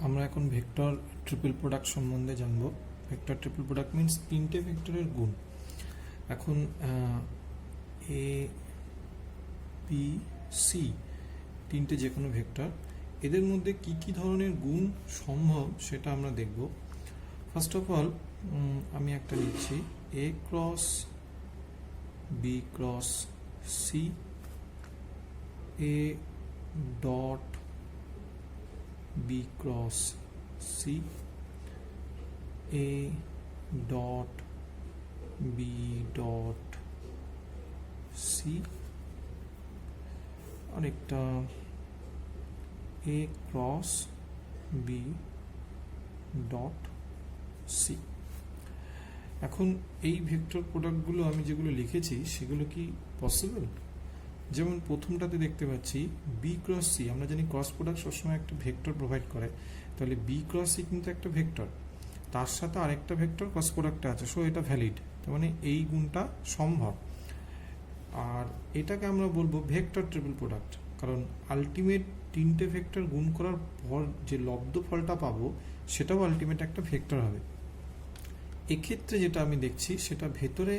আমরা এখন vector triple product সম্বন্ধে জানব। ভেক্টর ট্রিপল প্রোডাক্ট মিন্স তিনটে ভেক্টরের গুণ। এখন এ বি সি তিনটে যে কোনো ভেক্টর, এদের মধ্যে কি কি ধরনের গুণ সম্ভব সেটা আমরা দেখব। ফার্স্ট অফ অল আমি একটা নিচ্ছি A cross B cross C, A dot B cross C, A dot B dot C, আরেকটা A cross B dot C. এখন এই ভেক্টর প্রোডাক্টগুলো আমি যেগুলো লিখেছি সেগুলো কি পসিবল? যেমন প্রথমটাতে দেখতে পাচ্ছি বি ক্রস সি, আমরা জানি ক্রস প্রোডাক্ট সবসময় একটা ভেক্টর প্রোভাইড করে, তাহলে বি ক্রস সি কিন্তু একটা ভেক্টর, তার সাথে আরেকটা ভেক্টর ক্রস প্রোডাক্টে আছে, সো এটা ভ্যালিড, তার মানে এই গুণটা সম্ভব। আর এটাকে আমরা বলবো ভেক্টর ট্রিপল প্রোডাক্ট, কারণ আলটিমেট তিনটে ভেক্টর গুণ করার পর যে লব্ধ ফলটা পাবো সেটাও আলটিমেট একটা ভেক্টর হবে। এক্ষেত্রে যেটা আমি দেখছি সেটা ভেতরে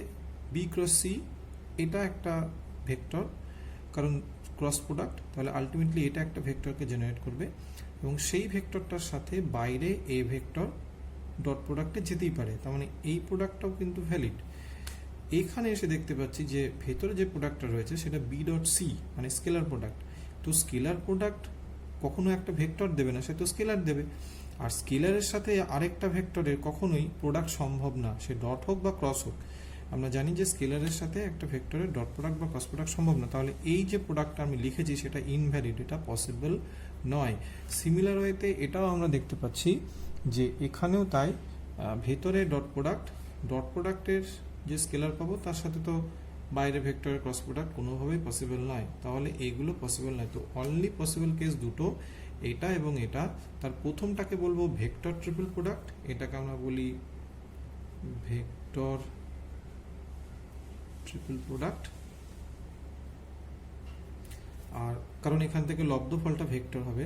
বি ক্রস সি এটা একটা ভেক্টর, কারণ ক্রস প্রোডাক্ট, তাহলে আলটিমেটলি এটা একটা ভেক্টরকে জেনারেট করবে এবং সেই ভেক্টরটার সাথে বাইরে এ ভেক্টর ডট প্রোডাক্টে যেতেই পারে, তার মানে এই প্রোডাক্টটাও কিন্তু ভ্যালিড। এইখানে এসে দেখতে পাচ্ছি যে ভেতরে যে প্রোডাক্টটা রয়েছে সেটা বি ডট সি, মানে স্কেলার প্রোডাক্ট। তো স্কেলার প্রোডাক্ট কখনো একটা ভেক্টর দেবে না, সে তো স্কেলার দেবে, আর স্কেলারের সাথে আরেকটা ভেক্টরের কখনোই প্রোডাক্ট সম্ভব না, সে ডট হোক বা ক্রস হোক। আমরা জানি যে স্কেলারের সাথে একটা ভেক্টরের ডট প্রোডাক্ট বা ক্রস প্রোডাক্ট সম্ভব না, তাহলে এই যে প্রোডাক্টটা আমি লিখেছি সেটা ইনভ্যালিড, এটা পসিবল নয়। সিমিলার ওয়েতে এটাও আমরা দেখতে পাচ্ছি যে এখানেও তাই, ভেতরে ডট প্রোডাক্টের যে স্কেলার পাবো তার সাথে তো বাইরে ভেক্টরের ক্রস প্রোডাক্ট কোনোভাবেই পসিবল নয়, তাহলে এইগুলো পসিবল নয়। তো অনলি পসিবল কেস দুটো, এটা এবং এটা। তার প্রথমটাকে বলবো ভেক্টর ট্রিপল প্রোডাক্ট, এটাকে আমরা বলি ভেক্টর ট্রিপল প্রোডাক্ট। আর কারণ এখান থেকে লব্ধ ফলটা ভেক্টর হবে,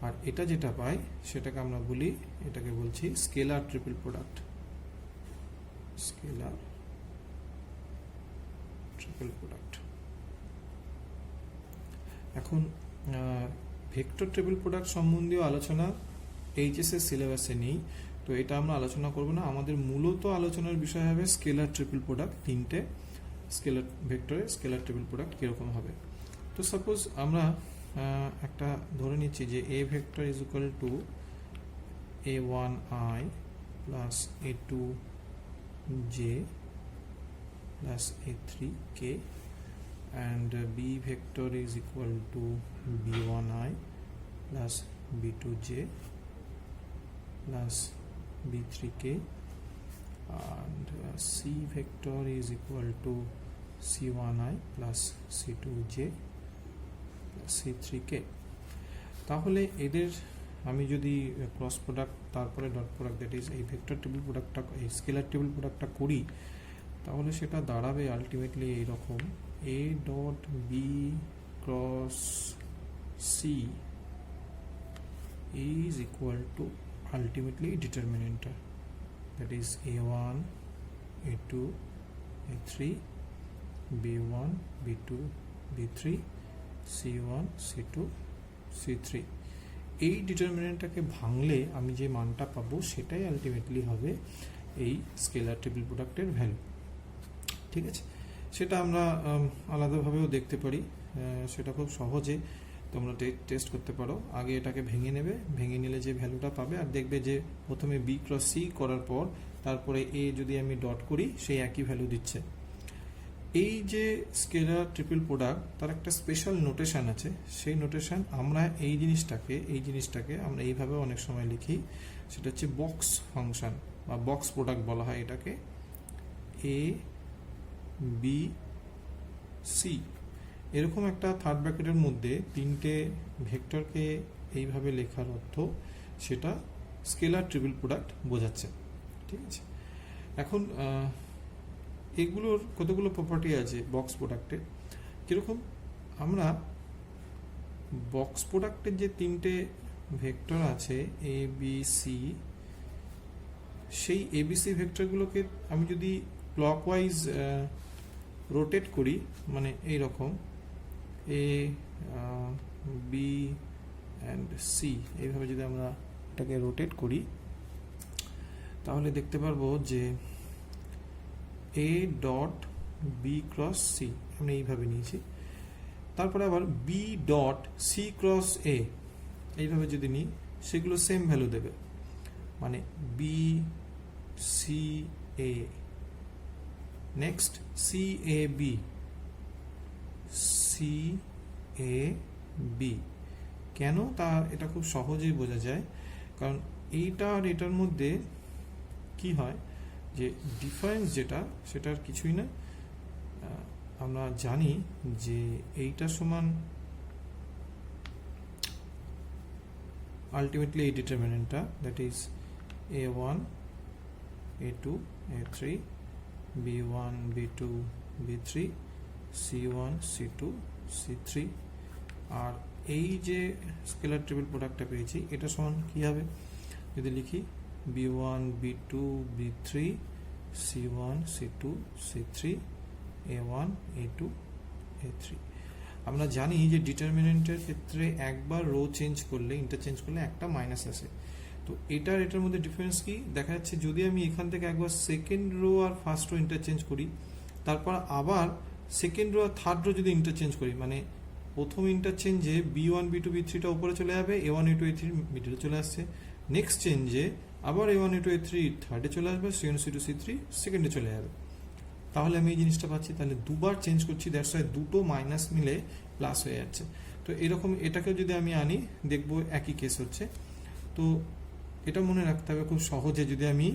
আর এটা যেটা পাই সেটাকে আমরা বলি, এটাকে বলছি scalar triple product, scalar triple product. এখন ভেক্টর ট্রিপল প্রোডাক্ট সম্বন্ধীয় আলোচনা এইচএসএস সিলেবাসে নেই, তো এটা আমরা আলোচনা করব না। আমাদের মূলত আলোচনার বিষয় হবে স্কেলার ট্রিপল প্রোডাক্ট, তিনটে স্কেলার ভেক্টরের স্কেলার ট্রিপল প্রোডাক্ট কীরকম হবে। তো সাপোজ আমরা একটা ধরে নিচ্ছি যে এ vector is equal two a1i plus a2j plus a3k, and b vector is equal to b1i plus b2j plus b3k, and c vector is equal to c1i plus c2j plus c3k। তাহলে এদের আমি যদি cross product তারপরে dot product, that is এই vector table প্রোডাক্টটা, এই scalar table প্রোডাক্টটা করি, তাহলে সেটা দাঁড়াবে আলটিমেটলি এইরকম, A dot B cross C is equal to ultimately ডিটারমিনেন্টটা, that is a1 a2 a3 b1 b2 b3 c1 c2 c3। এই ডিটারমিনেন্টটাকে ভাঙলে আমি যে মানটা পাবো সেটাই আলটিমেটলি হবে এই স্কেলার ট্রিপল প্রোডাক্টের ভ্যালু। ঠিক আছে, সেটা আমরা আলাদাভাবেও দেখতে পারি, সেটা খুব সহজে তোমরা টেস্ট করতে পারো। আগে এটাকে ভেঙে নেবে, ভেঙে নিলে যে ভ্যালুটা পাবে, আর দেখবে যে প্রথমে বি ক্রস সি করার পর তারপরে এ যদি আমি ডট করি সেই একই ভ্যালু দিচ্ছে। এই যে স্কেলার ট্রিপল প্রোডাক্ট তার একটা স্পেশাল নোটেশন আছে, সেই নোটেশন আমরা এই জিনিসটাকে আমরা এইভাবে অনেক সময় লিখি, সেটা হচ্ছে বক্স ফাংশন বা বক্স প্রোডাক্ট বলা হয় এটাকে। এ বি সি এরকম একটা থার্ড ব্র্যাকেটের মধ্যে তিনটে ভেক্টরকে এইভাবে লেখার অর্থ সেটা স্কেলার ট্রিপল প্রোডাক্ট বোঝাচ্ছে। ঠিক আছে, এখন এগুলোর কতগুলো প্রপার্টি আছে বক্স প্রোডাক্টের, কীরকম আমরা বক্স প্রোডাক্টের যে তিনটে ভেক্টর আছে এ বি সি, সেই এবিসি ভেক্টরগুলোকে আমি যদি ক্লকওয়াইজ রোটেট করি, মানে এই রকম এ বি অ্যান্ড সি, এইভাবে যদি আমরা এটাকে রোটেট করি তাহলে দেখতে পারবো যে A dot B cross C আমরা এইভাবে নিয়েছি। তারপরে আবার B dot C cross A এইভাবে যদি নিই সেগুলো সেম ভ্যালু দেবে, মানে B C A, next C A B, C A B. কেন তা এটা খুব সহজেই বোঝা যায়, কারণ এইটা আর এটার মধ্যে কি হয় যে ডিফারেন্স যেটা সেটার কিছুই না। আমরা জানি যে এইটা সমান আলটিমেটলি এই ডিটারমিনেন্টটা, that is a1 a2 a3 b1 b2 b3 c1 c2 c3, আর এই যে স্কেলার ট্রিপল প্রোডাক্টটা পেয়েছি এটা সমান কি হবে যদি লিখি b1 b2 b3 c1 c2 c3 a1 a2 a3। আমরা জানি যে ডিটারমিনেন্টের ক্ষেত্রে একবার রো চেঞ্জ করলে, ইন্টারচেঞ্জ করলে একটা মাইনাস আসে। তো এটার মধ্যে ডিফারেন্স কি দেখা যাচ্ছে, যদি আমি এখান থেকে একবার সেকেন্ড রো আর ফার্স্ট রো ইন্টারচেঞ্জ করি, তারপর আবার সেকেন্ড রো আর থার্ড রো যদি ইন্টারচেঞ্জ করি, মানে প্রথম ইন্টারচেঞ্জে বি1 বি2 বি3টা উপরে চলে যাবে, a1 a2 a3 মিডলে চলে আসছে, নেক্সট চেঞ্জে আবার a1 a2 a3 থার্ডে চলে আসবে, c1 c2 c3 সেকেন্ডে চলে যাবে। তাহলে আমি এই জিনিসটা পাচ্ছি, তাহলে দুবার চেঞ্জ করছি, দ্যাটস ওয়াই দুটো মাইনাস মিলে প্লাস হয়ে যাচ্ছে। তো এরকম এটাকেও যদি আমি আনি দেখবো একই কেস হচ্ছে। তো এটা মনে রাখতে হবে খুব সহজে, যদি আমি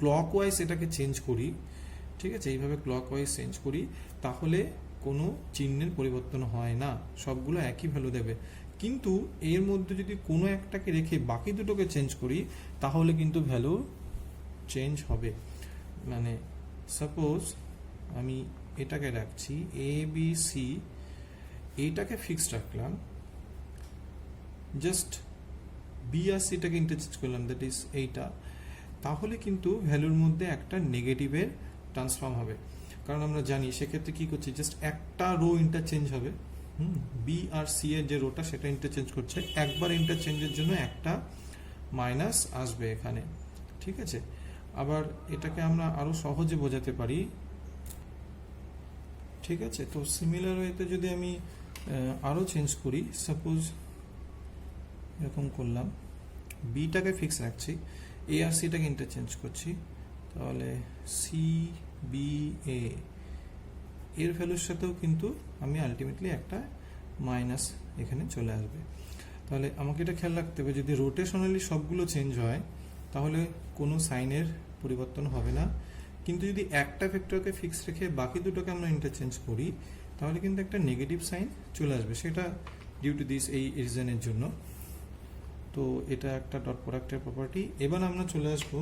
ক্লকওয়াইজ এটাকে চেঞ্জ করি, ঠিক আছে, এইভাবে ক্লকওয়াইজ চেঞ্জ করি, তাহলে কোনো চিহ্নের পরিবর্তন হয় না, সবগুলো একই ভ্যালু দেবে। কিন্তু এর মধ্যে যদি কোনো একটাকে রেখে বাকি দুটোকে চেঞ্জ করি তাহলে কিন্তু ভ্যালু চেঞ্জ হবে। মানে সাপোজ আমি এটাকে রাখছি এ বি সি, এইটাকে ফিক্সড রাখলাম, জাস্ট বি আর সিটাকে ইন্টারচেঞ্জ করলাম, দ্যাট ইজ এইটা, তাহলে কিন্তু ভ্যালুর মধ্যে একটা নেগেটিভের ট্রান্সফর্ম হবে। কারণ আমরা জানি সেক্ষেত্রে কি করছি, জাস্ট একটা রো ইন্টারচেঞ্জ হবে, বি আর সি এর যে রোটা সেটা ইন্টারচেঞ্জ করছে, একবার ইন্টারচেঞ্জের জন্য একটা মাইনাস আসবে এখানে, ঠিক আছে। আবার এটাকে আমরা আরো সহজে বোঝাতে পারি, ঠিক আছে। তো সিমিলার ওয়েতে যদি আমি আরো চেঞ্জ করি, সাপোজ এরকম করলাম, বিটাকে ফিক্স রাখছি, এ আর সিটাকে ইন্টারচেঞ্জ করছি, তাহলে সি বি এ এর ভ্যালুর সাথেও কিন্তু আমি আলটিমেটলি একটা মাইনাস এখানে চলে আসবে। তাহলে আমাকে এটা খেয়াল রাখতে হবে, যদি রোটেশনালি সবগুলো চেঞ্জ হয় তাহলে কোনো সাইনের পরিবর্তন হবে না, কিন্তু যদি একটা ভেক্টরকে ফিক্স রেখে বাকি দুটোকে আমরা ইন্টারচেঞ্জ করি তাহলে কিন্তু একটা নেগেটিভ সাইন চলে আসবে, সেটা ডিউ টু দিস এই রিজনের জন্য। তো এটা একটা ডট প্রোডাক্টের প্রপার্টি। এবার আমরা চলে আসবো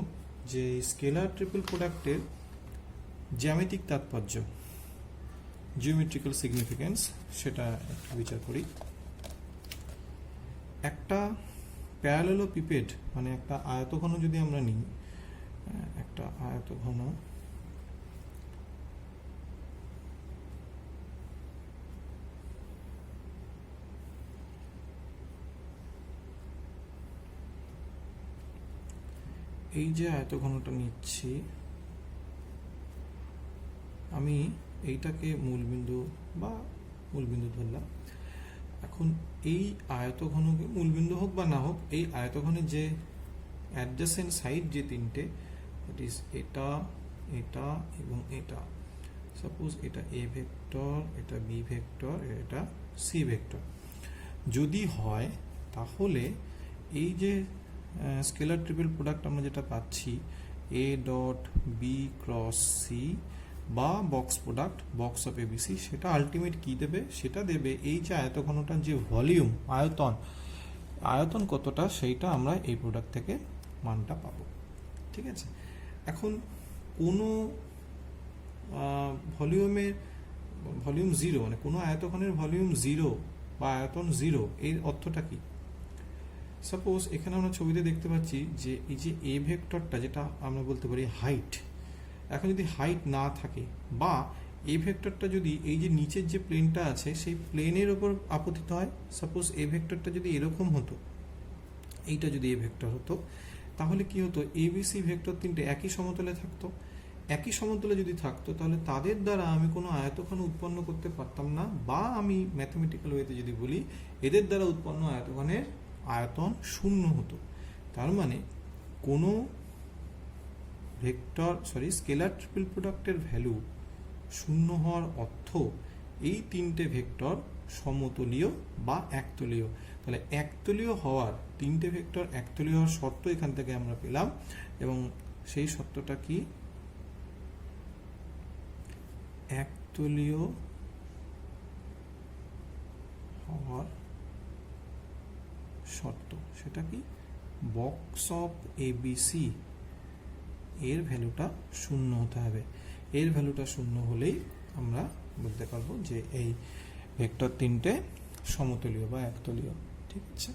যে স্কেলার ট্রিপল প্রোডাক্টের জ্যামিতিক তাৎপর্য, জিওমেট্রিক্যাল সিগনিফিকেন্স, সেটা একটু বিচার করি। একটা প্যারালেলোপিপেড মানে একটা আয়তঘন যদি আমরা নিই, একটা আয়তঘন, এই যে আয়তঘনটা নিচ্ছি আমি, এইটাকে মূলবিন্দু ধরলাম। এখন এই আয়তঘনকে মূলবিন্দু হোক বা না হোক, এই আয়তঘনের যে অ্যাডজাসেন্ট সাইড যে তিনটে, দ্যাট ইজ এটা, এটা এবং এটা, সাপোজ এটা এ ভেক্টর, এটা বি ভেক্টর, এটা সি ভেক্টর যদি হয়, তাহলে এই যে স্কেলার ট্রিপল প্রোডাক্ট আমরা যেটা পাচ্ছি A dot B cross C বা box product box of ABC, সেটা আলটিমেট কি দেবে, সেটা দেবে এই যে আয়তঘনটার যে ভলিউম, আয়তন কতটা, সেইটা আমরা এই প্রোডাক্ট থেকে মানটা পাবো, ঠিক আছে। এখন কোনো ভলিউম জিরো, মানে কোনো আয়তঘনের ভলিউম জিরো বা আয়তন জিরো, এর অর্থটা কি? সাপোজ এখানে আমরা ছবিতে দেখতে পাচ্ছি যে এই যে এ ভেক্টরটা, যেটা আমরা বলতে পারি হাইট, এখন যদি হাইট না থাকে বা এ ভেক্টরটা যদি এই যে নিচের যে প্লেনটা আছে সেই প্লেনের ওপর আপতিত হয়, সাপোজ এ ভেক্টরটা যদি এরকম হতো, এইটা যদি এ ভেক্টর হতো, তাহলে কি হতো, এবিসি ভেক্টর তিনটে একই সমতলে থাকতো। একই সমতলে যদি থাকতো তাহলে তাদের দ্বারা আমি কোনো আয়তক্ষণ উৎপন্ন করতে পারতাম না, বা আমি ম্যাথমেটিক্যাল ওয়েতে যদি বলি এদের দ্বারা উৎপন্ন আয়তক্ষণের আয়তন শূন্য হতো। তার মানে কোনো স্কেলার ট্রিপল প্রোডাক্টের ভ্যালু শূন্য হওয়ার অর্থ এই তিনটে ভেক্টর সমতলীয় বা একতলীয়। তাহলে একতলীয় হওয়ার, তিনটে ভেক্টর একতলীয় হওয়ার শর্ত এখান থেকে আমরা পেলাম, এবং সেই শর্তটা কি, একতলীয় হওয়ার শর্ত, সেটা কি, বক্স অফ এবিসি এর ভ্যালুটা শূন্য হতে হবে। এর ভ্যালুটা শূন্য হলেই আমরা বলতে পারবো যে এই ভেক্টর তিনটে সমতলীয় বা একতলীয়। ঠিক আছে,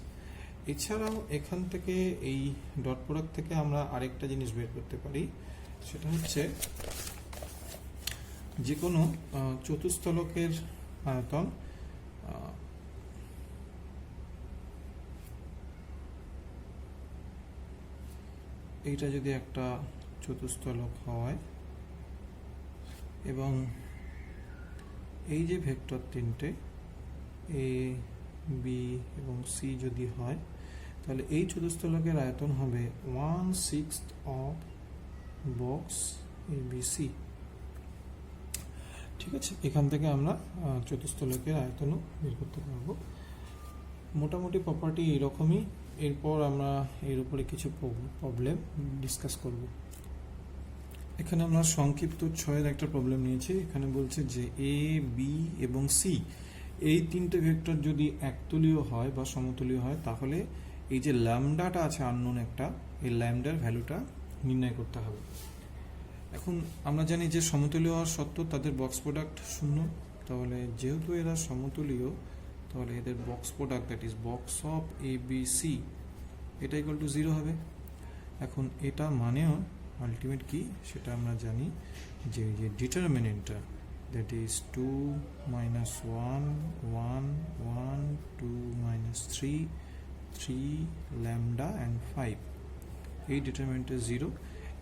এছাড়াও এখান থেকে এই ডট প্রোডাক্ট থেকে আমরা আরেকটা জিনিস বের করতে পারি, সেটা হচ্ছে যে কোনো চতুস্থলকের আয়তন এইটা যদি একটা চতুস্থলক হয় এবং এই যে ভেক্টর তিনটে এ বি এবং সি যদি হয়, তাহলে এই চতুস্থলকের আয়তন হবে 1/6 অফ বক্স এবিসি। ঠিক আছে, এখান থেকে আমরা চতুস্থলকের আয়তনও বের করতে পারবো। মোটামুটি প্রপার্টি এরকমই। এরপর আমরা এর উপরে কিছু প্রবলেম ডিসকাস করব। এখানে আমরা সংক্ষিপ্ত 6-এর একটা প্রবলেম নিয়েছি। এখানে বলছে যে এ বি এবং সি এই তিনটে ভেক্টর যদি একতলীয় হয় বা সমতলীয় হয়, তাহলে এই যে ল্যামডাটা আছে আননোন একটা, এই ল্যামডার ভ্যালুটা নির্ণয় করতে হবে। এখন আমরা জানি যে সমতলীয় হওয়ার সত্ত্বেও তাদের বক্স প্রোডাক্ট শূন্য, তাহলে যেহেতু এরা সমতলীয় তাহলে এদের box product, that is box of A B C, এটা ইকুয়াল টু 0 হবে। এখন এটা মানেও আলটিমেট কি সেটা আমরা জানি যে ডিটারমিনেন্টটা, দ্যাট ইজ 2 - 1 1 1 2 - 3 3 ল্যামডা অ্যান্ড 5, এই ডিটারমিনেন্টটা 0।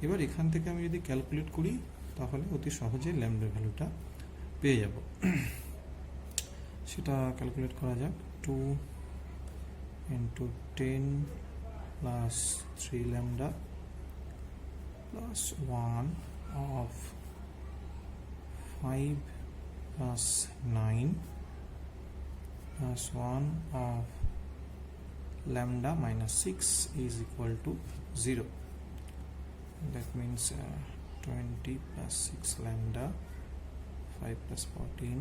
এবার এখান থেকে আমি যদি ক্যালকুলেট করি তাহলে অতি সহজে ল্যামডার ভ্যালুটা পেয়ে যাব। সেটা ক্যালকুলেট করা যাক। 2 × 10 + 3 lambda plus 1 of 5 plus 9 plus 1 of lambda minus 6 is equal to 0. That means 20 plus 6 lambda, 5 plus 14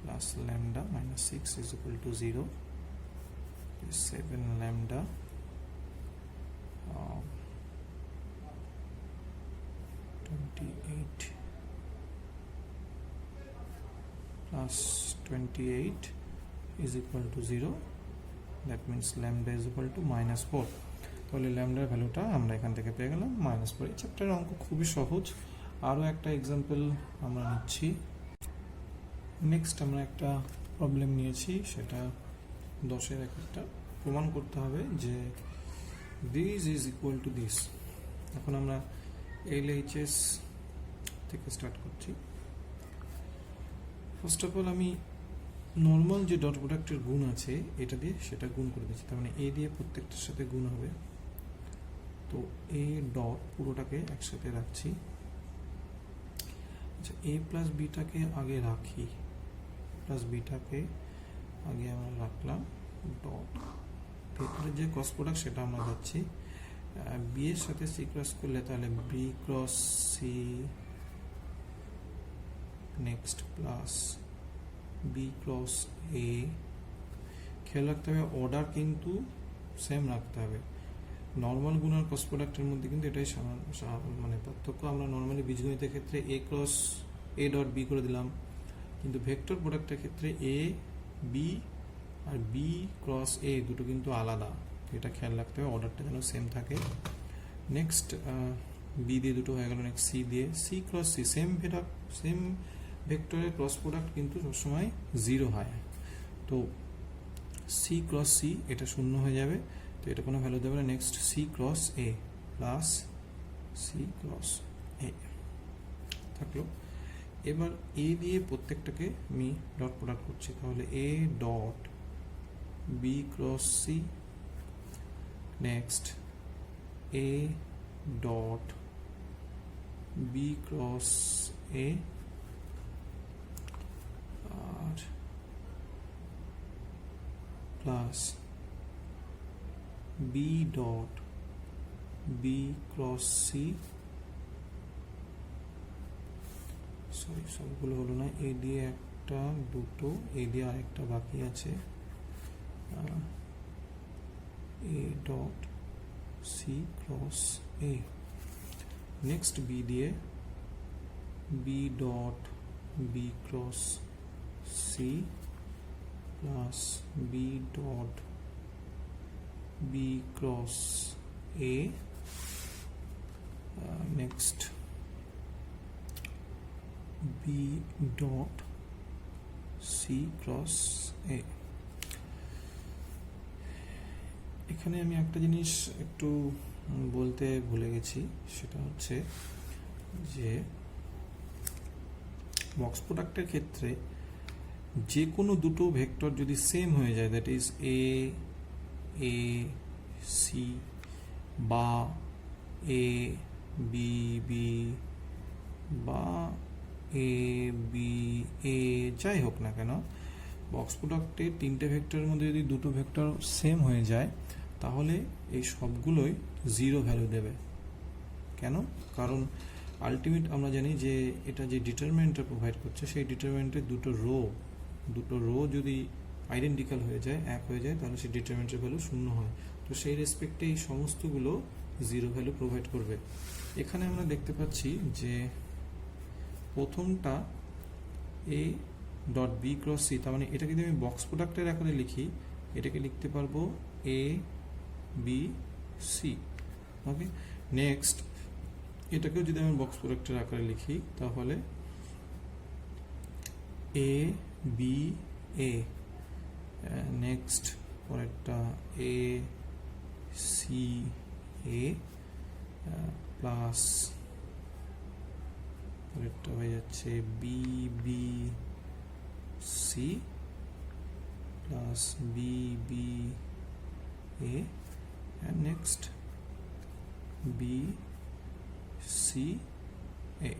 plus lambda minus 6 is equal to 0. 7 lambda of 28 plus 28 is equal to 0. That means lambda is equal to -4. তাহলে ল্যামডার ভ্যালুটা আমরা এখান থেকে পেয়ে গেলাম -4। এই চ্যাপ্টারের অঙ্ক খুবই সহজ। আরও একটা এক্সাম্পল আমরা নিচ্ছি। নেক্সট আমরা একটা প্রবলেম নিয়েছি, সেটা 10-এর একটা প্রমাণ করতে হবে যে this is equal to this. এখন আমরা LHS থেকে স্টার্ট করছি। ফার্স্ট অফ অল আমি নর্মাল যে ডট প্রোডাক্টের গুণ আছে এটা দিয়ে সেটা গুণ করে দিচ্ছি, তার মানে এ দিয়ে প্রত্যেকটার সাথে গুণ হবে। তো এ ডট পুরোটাকে একসাথে রাখছি। আচ্ছা, এ প্লাস বিটাকে আগে রাখি, প্লাস বিটাকে আগে আমরা রাখলাম ডট, ভেতরে যে ক্রস প্রোডাক্ট সেটা আমরা যাচ্ছি। বি এর সাথে সি ক্রস করলে তাহলে B cross C, next plus B cross A. খেয়াল রাখতে হবে অর্ডার কিন্তু সেম রাখতে হবে। নর্মাল গুণ আর ক্রস প্রোডাক্টের মধ্যে কিন্তু এটাই মানে পার্থক্য। আমরা নর্মালি বীজগণিতের ক্ষেত্রে এ ক্রস এ ডট বি করে দিলাম, কিন্তু ভেক্টর প্রোডাক্টের ক্ষেত্রে A B R B cross এ দুটো কিন্তু আলাদা, এটা খেয়াল রাখতে হবে, অর্ডারটা যেন সেম থাকে। নেক্সট বি দিয়ে দুটো হয়ে গেল, নেক্সট সি দিয়ে, সি ক্রস সি সেম ভেক্টরের ক্রস প্রোডাক্ট কিন্তু সবসময় 0 হয়। তো সি ক্রস সি এটা 0 হয়ে যাবে, তো এটা কোনো ভ্যালু দেবে না। নেক্সট সি ক্রস এ প্লাস সি ক্রস এ থাকলো। এবার এ দিয়ে প্রত্যেকটাকে আমি ডট প্রোডাক্ট করছি, তাহলে A dot B cross C, next A dot B cross A, আর plus B dot B cross C, sorry সবগুলো হলো না, এ দিয়ে একটা দুটো, এ দিয়ে আরেকটা বাকি আছে, A dot C cross A. Next B দিয়ে B dot B cross C plus B dot B cross A, next B dot C cross A. এখানে আমি একটা জিনিস একটু বলতে ভুলে গেছি, সেটা হচ্ছে যে বক্স প্রোডাক্টের ক্ষেত্রে যে কোনো দুটো ভেক্টর যদি সেম হয়ে যায়, that is A A C বা এ বি বি বা এ বি এ, যাই হোক না কেন, বক্স প্রোডাক্টে তিনটে ভেক্টরের মধ্যে যদি দুটো ভেক্টর সেম হয়ে যায় তাহলে এই সবগুলোই 0 ভ্যালু দেবে। কেন? কারণ আলটিমেট আমরা জানি যে এটা যে ডিটারমিনেন্টটা প্রোভাইড করছে সেই ডিটারমিনেন্টের দুটো রো যদি আইডেন্টিক্যাল হয়ে যায়, এক হয়ে যায়, তাহলে সেই ডিটারমিনেন্টের ভ্যালু 0 হয়। তো সেই রেসপেক্টে এই সমস্তগুলো 0 ভ্যালু প্রোভাইড করবে। এখানে আমরা দেখতে পাচ্ছি যে প্রথমটা A dot B cross C, তার মানে এটাকে যদি আমি বক্স প্রোডাক্টের আকারে লিখি, এটাকে লিখতে পারবো এ বি সি। ওকে, নেক্সট এটাকেও যদি আমি বক্স প্রোডাক্টের আকারে লিখি তাহলে এ বি এ, নেক্সট পরেরটা এ সি এ প্লাস পরেরটা হয়ে যাচ্ছে B B C plus B B A, and next B C A।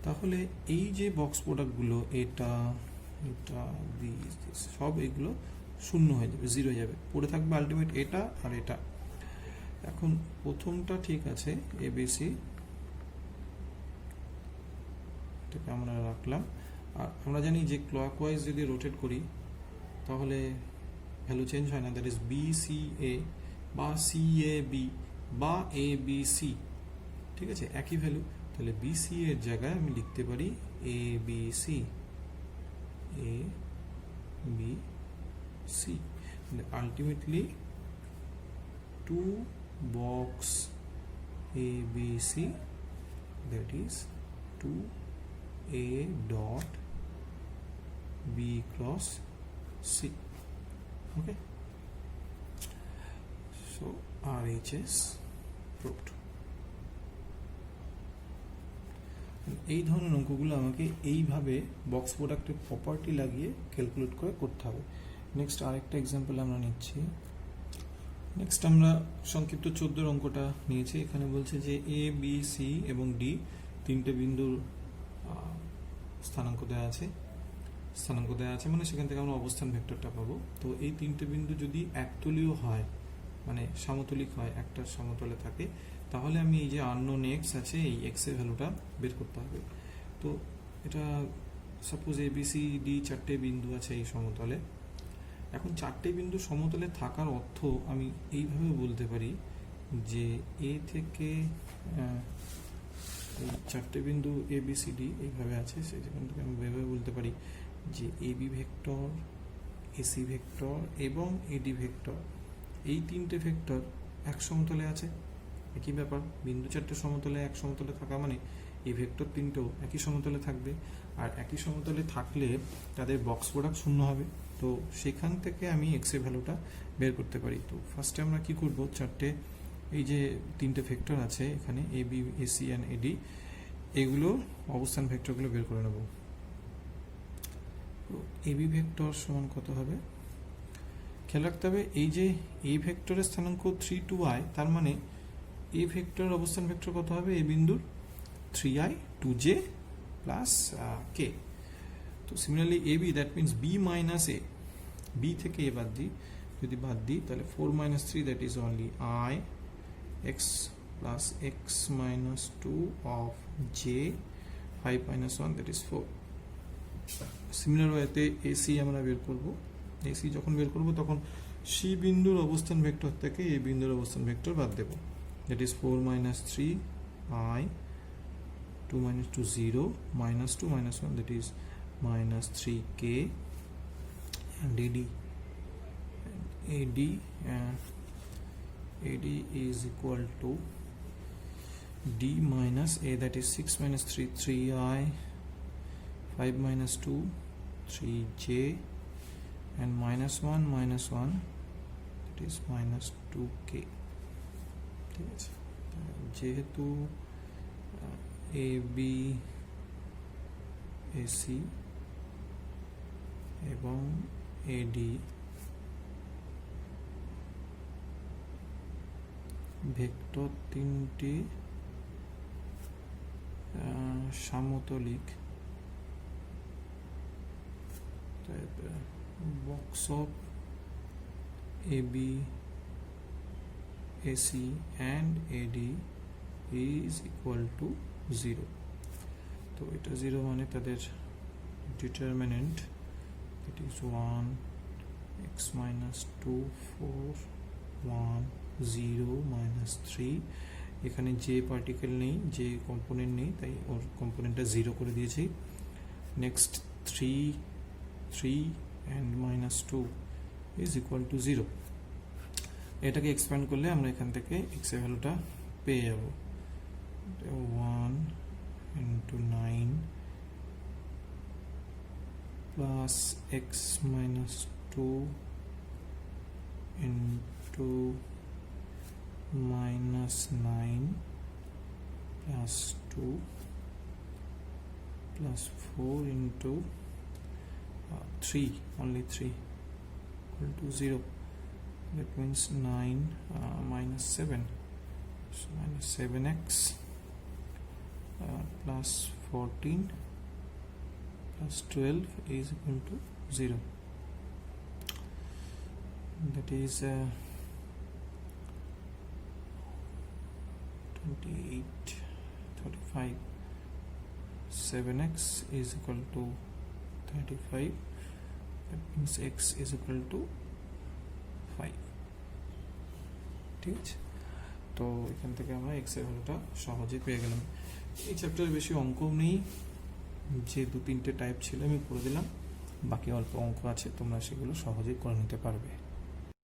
তাহলে এই যে বক্স প্রোডাক্টগুলো, এটা এটা সব এগুলো 0 হয়ে যাবে, 0 হয়ে যাবে, পড়ে থাকবে আলটিমেট এটা আর এটা। এখন প্রথমটা ঠিক আছে, ABC, এটাকে আমরা রাখলাম। আর আমরা জানি যে ক্লকওয়াইজ যদি রোটেট করি তাহলে ভ্যালু চেঞ্জ হয় না, দ্যাট ইজ বি সি এ বা সি এ বি বা এ বি সি, ঠিক আছে, একই ভ্যালু। তাহলে বি সি এর জায়গায় আমি লিখতে পারি A B C, A B C. Ultimately 2 box A B C, that is 2A dot B cross C. Okay, so RHS proved. এই ধরনের অঙ্কগুলো আমাকে এইভাবে বক্স প্রোডাক্টের প্রপার্টি লাগিয়ে ক্যালকুলেট করে করতে হবে। নেক্সট আরেকটা এক্সাম্পল আমরা নিচ্ছি। নেক্সট আমরা সংক্ষিপ্ত 14 অঙ্কটা নিয়েছি। এখানে বলছে যে এ বি সি এবং ডি তিনটে বিন্দুর স্থানাঙ্ক দেওয়া আছে, মানে সেখান থেকে আমরা অবস্থান ভেক্টরটা পাবো। তো এই তিনটে বিন্দু যদি একতলীয় হয়, মানে সামতলিক হয়, একটা সমতলে থাকে, তাহলে আমি এই যে আননোন এক্স আছে, এই এক্স এর ভ্যালুটা বের করতে হবে। তো এটা সাপোজ এ বি সি ডি 4টে বিন্দু আছে এই সমতলে। এখন 4টে বিন্দু সমতলে থাকার অর্থ আমি এইভাবে বলতে পারি যে এ থেকে এই 4টে বিন্দু এ বি সি ডি এইভাবে আছে, সেখান থেকে আমি এভাবে বলতে পারি যে A B vector, AC vector এবং এডি ভেক্টর, এই তিনটে ভেক্টর এক সমতলে আছে। একই ব্যাপার, বিন্দু চারটে সমতলে এক সমতলে থাকা মানে এই ভেক্টর তিনটেও একই সমতলে থাকবে, আর একই সমতলে থাকলে তাদের বক্স প্রোডাক্ট শূন্য হবে। তো সেখান থেকে আমি এক্স এর ভ্যালুটা বের করতে পারি। তো ফার্স্টে আমরা কি করব, চারটে এই যে তিনটে ভেক্টর আছে এখানে এ বি এসি অ্যান্ড এডি, এগুলো অবস্থান ভেক্টরগুলো বের করে নেব। তো এবি ভেক্টর সমান কত হবে, খেয়াল রাখতে হবে এই যে এই ভেক্টরের স্থানাঙ্ক 3 2i, তার মানে এই ভেক্টর অবস্থান ভেক্টর কত হবে, এই বিন্দুর 3i 2j প্লাস কে। তো similarly AB, that means B minus A, B থেকে এ বাদ দিই, যদি বাদ দিই তাহলে 4 minus 3 that is only i x plus x minus 2 of j 5 minus 1 that is 4. Similar ওয়েতে এসি আমরা বের করব। এসি যখন বের করব তখন সি বিন্দুর অবস্থান ভেক্টর থেকে এই বিন্দুর অবস্থান ভেক্টর বাদ দেব, that is 4 minus 3 i 2 minus 2 0 minus 2 minus 1 that is minus 3k and AD is equal to D minus A, that is 6 minus 3 3i 5 minus 2 3j and minus 1 that is minus 2k. ঠিক আছে, যেহেতু AB AC এবং AD vector তিনটি সামতলিক, box of AB AC and AD is equal to 0. তো এটা 0 মানে তাদের determinant that is 1 x minus 2 4 1 0 minus 3, এখানে যে পার্টিকেল নেই, যে কম্পোনেন্ট নেই, তাই ওর কম্পোনেন্টটা 0 করে দিয়েছি। Next 3 and minus 2 is equal to 0। এটাকে এক্সপ্যান্ড করলে আমরা এখান থেকে x এর ভ্যালুটা পেয়ে যাব, 1 into 9 plus x minus 2 into minus 9 plus 2 plus 4 into 3, only 3 equal to 0. That means 9 minus 7, so minus 7x plus 14 plus 12 is equal to 0. That is 28 35, 7x is equal to 35, that means x is equal to 5। ঠিক আছে, তো এখান থেকে আমরা x এর ভ্যালুটা সহজে পেয়ে গেলাম। এই চ্যাপ্টারে বেশি অঙ্কও নেই, যে 2-3টে টাইপ ছিল আমি করে দিলাম, বাকি অল্প অঙ্ক আছে, তোমরা সেগুলো সহজেই করে নিতে পারবে।